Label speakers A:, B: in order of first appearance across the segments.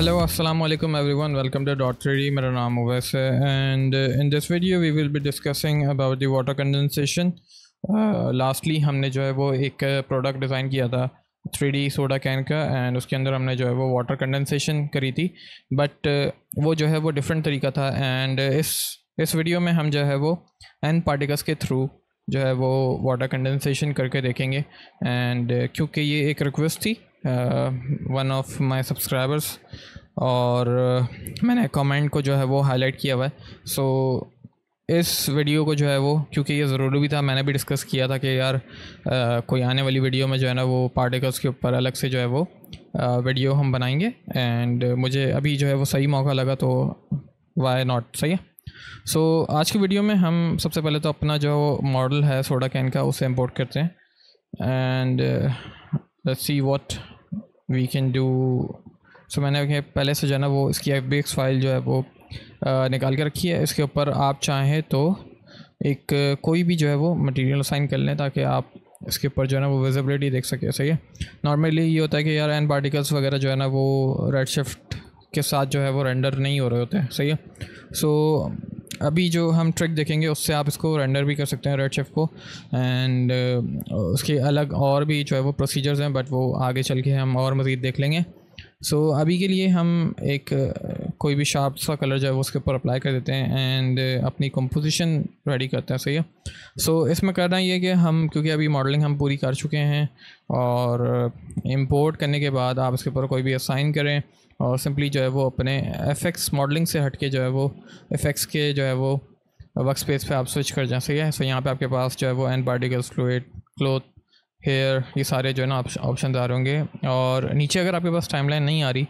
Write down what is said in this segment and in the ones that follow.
A: Hello, assalamu alaikum everyone. Welcome to Dot 3D. मेरा नाम उवैस है and in this video we will be discussing about the water condensation. Lastly हमने जो है वो एक प्रोडक्ट डिज़ाइन किया था 3D सोडा कैन का एंड उसके अंदर हमने जो है वो वाटर कंडेंसेशन करी थी, बट वो जो है वो डिफरेंट तरीका था। एंड इस वीडियो में हम जो है वो एन पार्टिकल्स के थ्रू जो है वो वाटर कंडेंसेशन करके देखेंगे। एंड क्योंकि ये एक रिक्वेस्ट थी वन ऑफ माय सब्सक्राइबर्स और मैंने कमेंट को जो है वो हाईलाइट किया हुआ है। सो इस वीडियो को जो है वो क्योंकि ये ज़रूरी भी था, मैंने भी डिस्कस किया था कि यार कोई आने वाली वीडियो में जो है ना वो पार्टिकल्स के ऊपर अलग से जो है वो वीडियो हम बनाएंगे। एंड मुझे अभी जो है वो सही मौका लगा, तो वाई नॉट, सही है। सो आज की वीडियो में हम सबसे पहले तो अपना जो मॉडल है सोडा कैन का उसे इंपोर्ट करते हैं and let's see what we can do. So मैंने पहले से जो है ना वो इसकी FBX फाइल जो है वो निकाल के रखी है। इसके ऊपर आप चाहें तो एक कोई भी जो है वो मटेरियल असाइन कर लें ताकि आप इसके ऊपर जो है ना वो विजिबिलिटी देख सके। सही है। नॉर्मली ये होता है कि यार एन पार्टिकल्स वगैरह जो है ना वो रेड शिफ्ट के साथ जो है वो रेंडर नहीं हो रहे होते हैं। सही है। सो अभी जो हम ट्रिक देखेंगे उससे आप इसको रेंडर भी कर सकते हैं रेड शिफ्ट को। एंड उसके अलग और भी जो है वो प्रोसीजर्स हैं, बट वो आगे चल के हम और मज़ीद देख लेंगे। सो अभी के लिए हम एक कोई भी शार्प सा कलर जो है वो उसके ऊपर अप्लाई कर देते हैं एंड अपनी कंपोजिशन रेडी करते हैं। सही है। सो इसमें करना ये है कि हम क्योंकि अभी मॉडलिंग हम पूरी कर चुके हैं और इंपोर्ट करने के बाद आप इसके ऊपर कोई भी असाइन करें और सिंपली जो है वो अपने FX मॉडलिंग से हट के जो है वो FX के जो है वो वर्क स्पेस पे आप स्विच कर जाएं। सही है। सो यहाँ पे आपके पास जो है वो N particles, fluid, cloth, hair, ये सारे जो है ना ऑप्शन आ रहे होंगे। और नीचे अगर आपके पास टाइमलाइन नहीं आ रही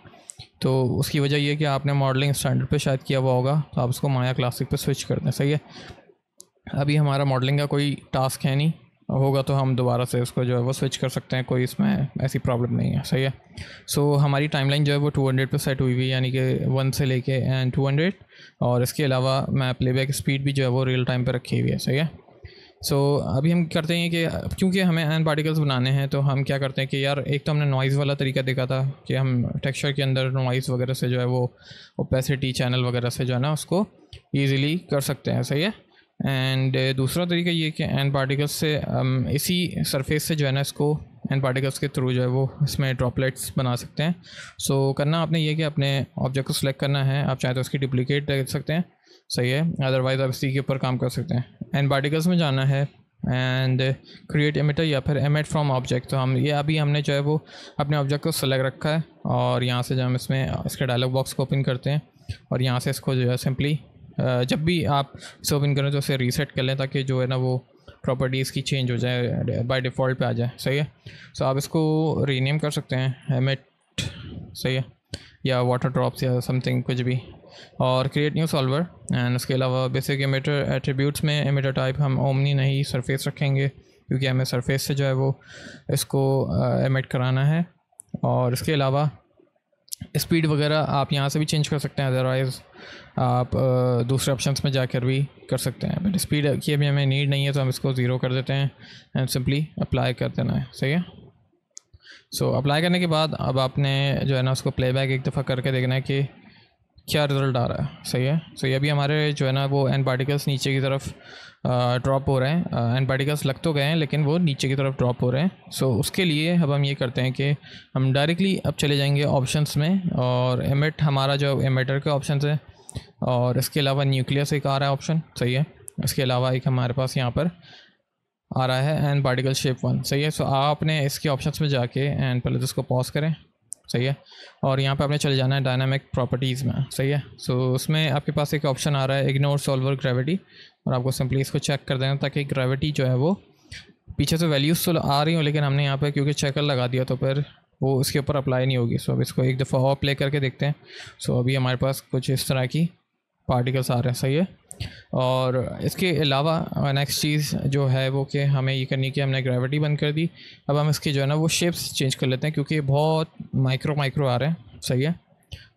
A: तो उसकी वजह ये है कि आपने मॉडलिंग स्टैंडर्ड पे शायद किया हुआ होगा, तो आप उसको माया क्लासिक पे स्विच कर दें। सही है। अभी हमारा मॉडलिंग का कोई टास्क है नहीं, होगा तो हम दोबारा से उसको जो है वो स्विच कर सकते हैं, कोई इसमें ऐसी प्रॉब्लम नहीं है। सही है। सो हमारी टाइमलाइन जो है वो 200 पे सेट हुई हुई, यानी कि 1 से लेके एंड 200, और इसके अलावा मैं प्लेबैक स्पीड भी जो है वो रियल टाइम पे रखी हुई है। सही है। सो अभी हम करते हैं कि क्योंकि हमें एन पार्टिकल्स बनाने हैं तो हम क्या करते हैं कि यार एक तो हमने नॉइज़ वाला तरीका देखा था कि हम टेक्सचर के अंदर नॉइज़ वगैरह से जो है वो ओपेसिटी चैनल वगैरह से जो है ना उसको ईज़िली कर सकते हैं। सही है। एंड दूसरा तरीका ये कि एन पार्टिकल्स से इसी सरफेस से जो है ना इसको एन पार्टिकल्स के थ्रू जो है वो इसमें ड्रॉपलेट्स बना सकते हैं। सो करना आपने ये कि अपने ऑब्जेक्ट को सिलेक्ट करना है, आप चाहे तो इसकी डुप्लीकेट देख सकते हैं। सही है। अदरवाइज़ आप इसी के ऊपर काम कर सकते हैं। एन पार्टिकल्स में जाना है एंड क्रिएट एमिटर या फिर एमिट फ्रॉम ऑब्जेक्ट। तो हम ये अभी हमने जो है वो अपने ऑब्जेक्ट को सेलेक्ट रखा है और यहाँ से जब हम इसमें इसके डायलॉग बॉक्स को ओपन करते हैं और यहाँ से इसको जो है सिंपली जब भी आप इसे ओपन करें तो इसे रीसेट कर लें ताकि जो है ना वो प्रॉपर्टीज़ की चेंज हो जाए, बाय डिफ़ॉल्ट पे आ जाए। सही है। सो आप इसको रीनेम कर सकते हैं एमिट, सही है, या वाटर ड्रॉप्स या समथिंग कुछ भी, और क्रिएट न्यू सॉल्वर। एंड उसके अलावा बेसिक एमिटर एट्रीब्यूट्स में एमिटर टाइप हम ओमनी नहीं सरफेस रखेंगे क्योंकि हमें सरफेस से जो है वो इसको एमिट कराना है। और इसके अलावा स्पीड वगैरह आप यहाँ से भी चेंज कर सकते हैं, अदरवाइज़ आप दूसरे ऑप्शंस में जाकर भी कर सकते हैं। बट स्पीड की अभी हमें नीड नहीं है तो हम इसको 0 कर देते हैं एंड सिंपली अप्लाई कर देना है। सही है। सो अप्लाई करने के बाद अब आपने जो है ना उसको प्लेबैक एक दफ़ा करके देखना है कि क्या रिज़ल्ट आ रहा है। सही है। सो ये अभी हमारे जो है ना वो एन पार्टिकल्स नीचे की तरफ ड्रॉप हो रहे हैं। एन पार्टिकल्स लग तो गए हैं लेकिन वो नीचे की तरफ ड्रॉप हो रहे हैं। सो उसके लिए अब हम ये करते हैं कि हम डायरेक्टली अब चले जाएंगे ऑप्शंस में और एमिट हमारा जो एमिटर के ऑप्शंस है, और इसके अलावा न्यूक्लियस एक आ रहा है ऑप्शन। सही है। इसके अलावा एक हमारे पास यहाँ पर आ रहा है एन पार्टिकल शेप 1। सही है। सो आपने इसके ऑप्शंस में जाके एंड पहले तो इसको पॉज करें। सही है। और यहाँ पे आपने चले जाना है डायनामिक प्रॉपर्टीज़ में। सही है। सो उसमें आपके पास एक ऑप्शन आ रहा है इग्नोर सॉल्वर ग्रेविटी, और आपको सिंपली इसको चेक कर देना ताकि ग्रेविटी जो है वो पीछे से वैल्यूज़ तो आ रही हो लेकिन हमने यहाँ पे क्योंकि चेकर लगा दिया तो फिर वो इसके ऊपर अप्लाई नहीं होगी। सो अब इसको एक दफ़ा और प्ले करके देखते हैं। सो अभी हमारे पास कुछ इस तरह की पार्टिकल्स आ रहे हैं। सही है। और इसके अलावा नेक्स्ट चीज़ जो है वो कि हमें ये करनी कि हमने ग्रेविटी बंद कर दी। अब हम इसकी जो है ना वो शेप्स चेंज कर लेते हैं क्योंकि बहुत माइक्रो आ रहे हैं। सही है।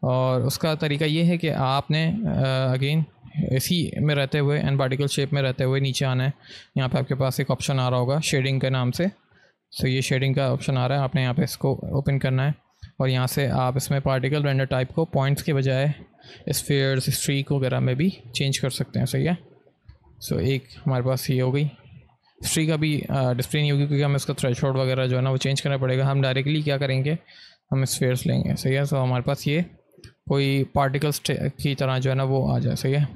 A: और उसका तरीका ये है कि आपने अगेन इसी में रहते हुए एन पार्टिकल शेप में रहते हुए नीचे आना है। यहाँ पे आपके पास एक ऑप्शन आ रहा होगा शेडिंग के नाम से। सो ये शेडिंग का ऑप्शन आ रहा है, आपने यहाँ पे इसको ओपन करना है और यहाँ से आप इसमें पार्टिकल रेंडर टाइप को पॉइंट्स के बजाय स्फीयर्स, स्ट्रीक वगैरह में भी चेंज कर सकते हैं। सही है। सो एक हमारे पास ये हो गई। स्ट्रीक अभी डिस्प्ले नहीं होगी क्योंकि हमें इसका थ्रेशोल्ड वगैरह जो है ना वो चेंज करना पड़ेगा। हम डायरेक्टली क्या करेंगे, हम स्फीयर्स लेंगे। सही है। सो हमारे पास ये कोई पार्टिकल्स की तरह जो है ना वो आ जाए। सही है।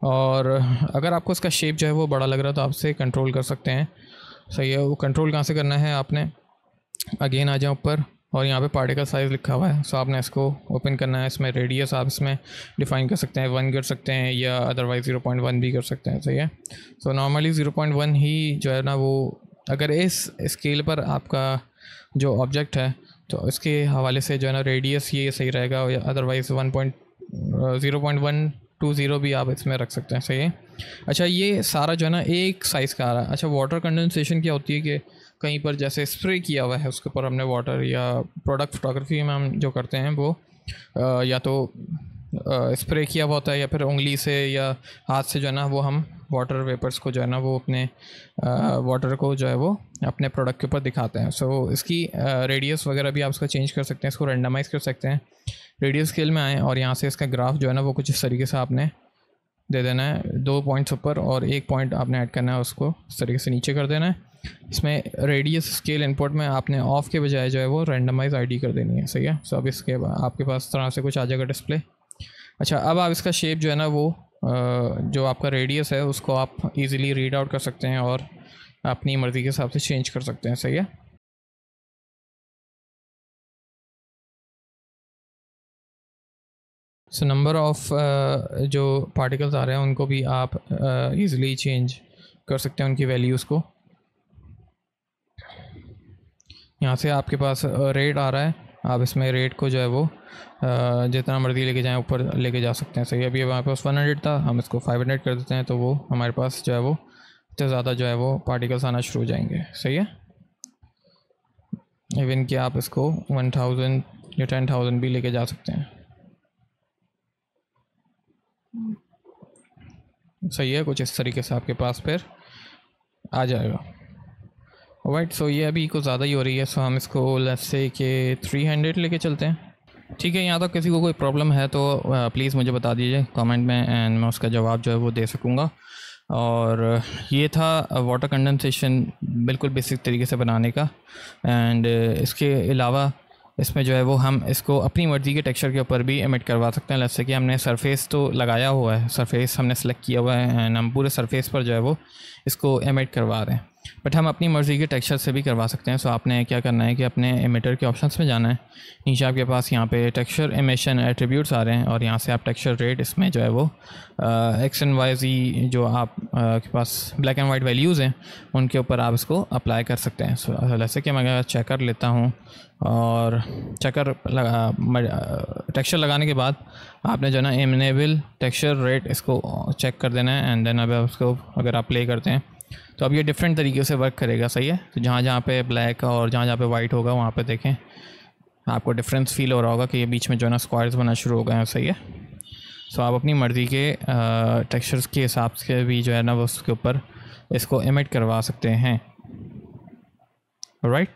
A: और अगर आपको इसका शेप जो है वो बड़ा लग रहा है तो आप इसे कंट्रोल कर सकते हैं। सही है। वो कंट्रोल कहाँ से करना है, आपने अगेन आ जाओ ऊपर और यहाँ पे पार्टिकल साइज़ लिखा हुआ है। सो आपने इसको ओपन करना है। इसमें रेडियस आप इसमें डिफ़ाइन कर सकते हैं, 1 कर सकते हैं या अदरवाइज़ 0.1 भी कर सकते हैं। सही है। सो नॉर्मली 0.1 ही जो है ना वो, अगर इस स्केल पर आपका जो ऑब्जेक्ट है तो इसके हवाले से जो है ना रेडियस ये सही रहेगा, या अदरवाइज़ 0.120 भी आप इसमें रख सकते हैं। सही है। अच्छा, ये सारा जो है ना एक साइज़ का आ रहा है। अच्छा, वाटर कंडेंसेशन क्या होती है कि कहीं पर जैसे स्प्रे किया हुआ है उसके ऊपर हमने वाटर, या प्रोडक्ट फोटोग्राफी में हम जो करते हैं वो या तो स्प्रे किया हुआ होता है या फिर उंगली से या हाथ से जो है ना वो हम वाटर वेपर्स को जो है ना वो अपने वाटर को जो है वो अपने प्रोडक्ट के ऊपर दिखाते हैं। सो इसकी रेडियस वगैरह भी आप इसका चेंज कर सकते हैं, इसको रेंडमाइज़ कर सकते हैं। रेडियस स्केल में आएँ और यहाँ से इसका ग्राफ जो है ना वो कुछ इस तरीके से आपने दे देना है। 2 पॉइंट्स ऊपर और 1 पॉइंट आपने ऐड करना है, उसको इस तरीके से नीचे कर देना है। इसमें रेडियस स्केल इनपुट में आपने ऑफ के बजाय जो है वो रैंडमाइज आईडी कर देनी है। सही है। सो अब इसके आपके पास तरह से कुछ आ जाएगा डिस्प्ले। अच्छा, अब आप इसका शेप जो है ना वो जो आपका रेडियस है उसको आप इजीली रीड आउट कर सकते हैं और अपनी मर्ज़ी के हिसाब से चेंज कर सकते हैं। सही है। सो नंबर ऑफ़ जो पार्टिकल्स आ रहे हैं उनको भी आप इजीली चेंज कर सकते हैं, उनकी वैल्यूज़ को। यहाँ से आपके पास रेट आ रहा है, आप इसमें रेट को जो है वो जितना मर्ज़ी लेके जाएं ऊपर लेके जा सकते हैं। सही है। अभी हमारे पास 100 था, हम इसको 500 कर देते हैं तो वो हमारे पास जो है वो इतने ज़्यादा जो है वो पार्टिकल्स आना शुरू हो जाएंगे। सही है। इवन कि आप इसको 1000 या 10,000 भी लेके जा सकते हैं। सही है। कुछ इस तरीके से आपके पास फिर आ जाएगा। राइट। सो ये अभी कुछ ज़्यादा ही हो रही है। सो हम इसको लेट्स से कि 300 लेके चलते हैं। ठीक है। यहाँ तक किसी को कोई प्रॉब्लम है तो प्लीज़ मुझे बता दीजिए कमेंट में, एंड मैं उसका जवाब जो है वो दे सकूँगा। और ये था वाटर कंडेंसेशन बिल्कुल बेसिक तरीके से बनाने का। एंड इसके अलावा इसमें जो है वो हम इसको अपनी मर्ज़ी के टेक्सचर के ऊपर भी एमिट करवा सकते हैं। जैसे कि हमने सरफेस तो लगाया हुआ है, सरफेस हमने सेलेक्ट किया हुआ है एंड हम पूरे सरफेस पर जो है वो इसको एमिट करवा रहे हैं, बट हम अपनी मर्ज़ी के टेक्सचर से भी करवा सकते हैं। सो आपने क्या करना है कि अपने एमिटर के ऑप्शंस में जाना है। नीचे आपके पास यहाँ पे टेक्सचर एमिशन एट्रीब्यूट्स आ रहे हैं और यहाँ से आप टेक्सचर रेट इसमें जो है वो एक्स एंड वाई जी जो आप के पास ब्लैक एंड वाइट वैल्यूज़ हैं उनके ऊपर आप इसको अप्लाई कर सकते हैं। सो जैसे कि मैं अगर चेकर लेता हूँ और चेकर टेक्सचर लगाने के बाद आपने जो है ना इनेबल टेक्सचर रेट इसको चेक कर देना है। एंड देन अब उसको अगर आप प्ले करते हैं तो अब ये डिफरेंट तरीके से वर्क करेगा। सही है। तो जहाँ जहाँ पे ब्लैक और जहाँ जहाँ पे वाइट होगा वहाँ पे देखें आपको डिफरेंस फील हो रहा होगा कि ये बीच में जो है ना स्क्वायर्स बनना शुरू हो गए हैं। सही है। सो आप अपनी मर्ज़ी के टेक्सचर्स के हिसाब से भी जो है ना वो उसके ऊपर इसको एमिट करवा सकते हैं। राइट।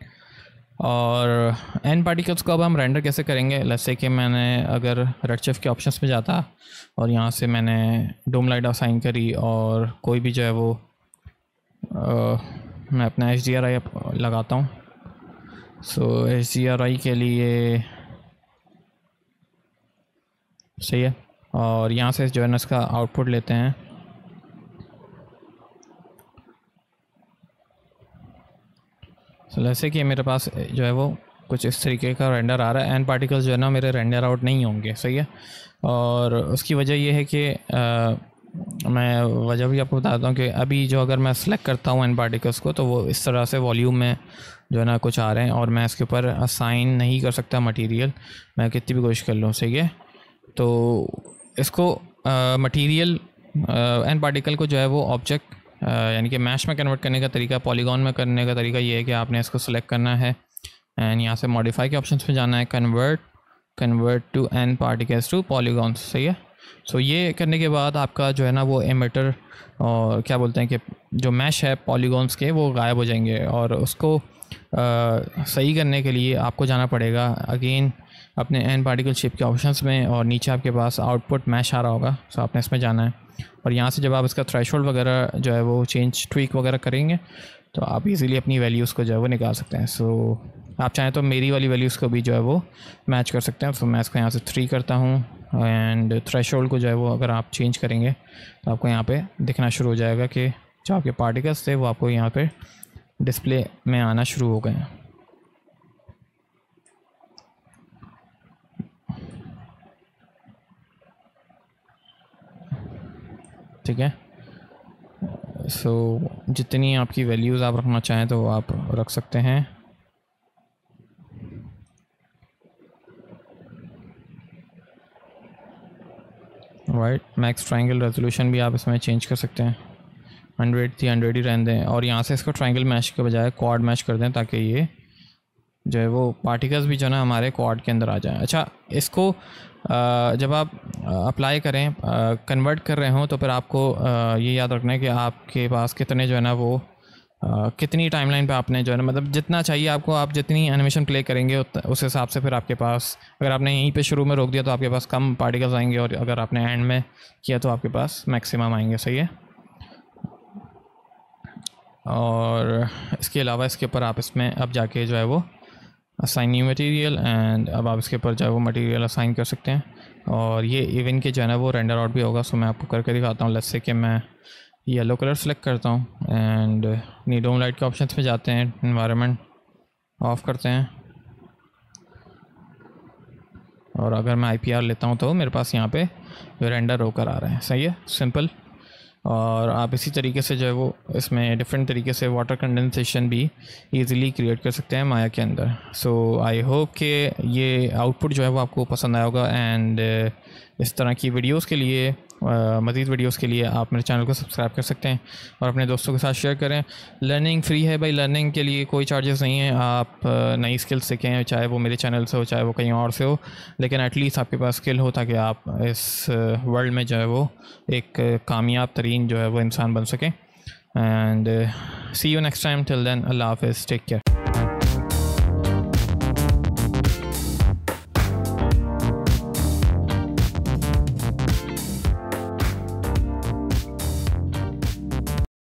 A: और एन पार्टिकल्स को अब हम रेंडर कैसे करेंगे। जैसे कि मैंने अगर रेडशिफ्ट के ऑप्शंस में जाता और यहाँ से मैंने डोम लाइट असाइन करी और कोई भी जो है वो मैं अपना HDRI लगाता हूँ। सो HDRI के लिए सही है। और यहाँ से जो है ना इसका आउटपुट लेते हैं। सो जैसे कि मेरे पास जो है वो कुछ इस तरीके का रेंडर आ रहा है। एन पार्टिकल्स जो है ना मेरे रेंडर आउट नहीं होंगे। सही है। और उसकी वजह ये है कि मैं वजह भी आपको बताता हूँ कि अभी जो अगर मैं सेलेक्ट करता हूँ एन पार्टिकल्स को तो वो इस तरह से वॉल्यूम में जो है ना कुछ आ रहे हैं और मैं इसके ऊपर असाइन नहीं कर सकता मटेरियल, मैं कितनी भी कोशिश कर लूँ। सही है। तो इसको मटेरियल एन पार्टिकल को जो है वो ऑब्जेक्ट यानी कि मैश में कन्वर्ट करने का तरीका, पॉलीगॉन में करने का तरीका ये है कि आपने इसको सेलेक्ट करना है एंड यहाँ से मॉडिफाई के ऑप्शंस पे जाना है, convert to N particles to polygons. सही है। सो ये करने के बाद आपका जो है ना वो एमिटर और क्या बोलते हैं कि जो मैश है पॉलीगॉन्स के वो गायब हो जाएंगे और उसको सही करने के लिए आपको जाना पड़ेगा अगेन अपने एन पार्टिकल शेप के ऑप्शंस में, और नीचे आपके पास आउटपुट मैश आ रहा होगा, सो आपने इसमें जाना है। और यहाँ से जब आप इसका थ्रेशोल्ड वगैरह जो है वो चेंज ट्वीक वगैरह करेंगे तो आप इजीली अपनी वैल्यूज़ को जो है वो निकाल सकते हैं। सो आप चाहें तो मेरी वाली वैल्यूज़ को भी जो है वो मैच कर सकते हैं। तो मैं इसको यहाँ से 3 करता हूँ, एंड थ्रेशोल्ड को जो है वो अगर आप चेंज करेंगे तो आपको यहाँ पे दिखना शुरू हो जाएगा कि जो आपके पार्टिकल्स थे वो आपको यहाँ पे डिस्प्ले में आना शुरू हो गए हैं। ठीक है, सो जितनी आपकी वैल्यूज़ आप रखना चाहें तो आप रख सकते हैं। राइट, मैक्स ट्रायंगल रेजोल्यूशन भी आप इसमें चेंज कर सकते हैं। 100 थी 100 ही रहने दें, और यहाँ से इसको ट्रायंगल मैश के बजाय क्वाड मैश कर दें ताकि ये जो है वो पार्टिकल्स भी जो है ना हमारे क्वाड के अंदर आ जाएं। अच्छा, इसको जब आप अप्लाई करें, कन्वर्ट कर रहे हो, तो फिर आपको ये याद रखना है कि आपके पास कितने जो है ना वो कितनी टाइमलाइन पे आपने जो है ना, मतलब जितना चाहिए आपको, आप जितनी एनिमेशन प्ले करेंगे उस हिसाब से फिर आपके पास, अगर आपने यहीं पे शुरू में रोक दिया तो आपके पास कम पार्टिकल्स आएंगे, और अगर आपने एंड में किया तो आपके पास मैक्सिमम आएंगे। सही है। और इसके अलावा इसके ऊपर आप इसमें अब जाके जो है वो असाइन न्यू मटेरियल, एंड अब आप इसके ऊपर जो है वो मटेरियल असाइन कर सकते हैं, और ये इवन के जो है ना वो रेंडर आउट भी होगा। सो मैं आपको करके दिखाता हूँ। लेट्स से कि मैं येलो कलर सेलेक्ट करता हूँ, एंड नीडोम लाइट के ऑप्शंस पे जाते हैं, एनवायरनमेंट ऑफ करते हैं, और अगर मैं IPR लेता हूँ तो मेरे पास यहाँ पे रेंडर होकर आ रहा है। सही है, सिंपल। और आप इसी तरीके से जो है वो इसमें डिफरेंट तरीके से वाटर कंडेंसेशन भी इजीली क्रिएट कर सकते हैं माया के अंदर। सो आई होप कि ये आउटपुट जो है वो आपको पसंद आया होगा, एंड इस तरह की वीडियोस के लिए, मज़ीद वीडियोस के लिए आप मेरे चैनल को सब्सक्राइब कर सकते हैं और अपने दोस्तों के साथ शेयर करें। लर्निंग फ्री है भाई, लर्निंग के लिए कोई चार्जेस नहीं है। आप नई स्किल्स सीखें, चाहे वो मेरे चैनल से हो चाहे वो कहीं और से हो, लेकिन एटलीस्ट आपके पास स्किल हो ताकि आप इस वर्ल्ड में जो है वो एक कामयाब तरीन जो है वो इंसान बन सकें। And see you next time, till then अल्लाह हाफ़िज़, टेक केयर।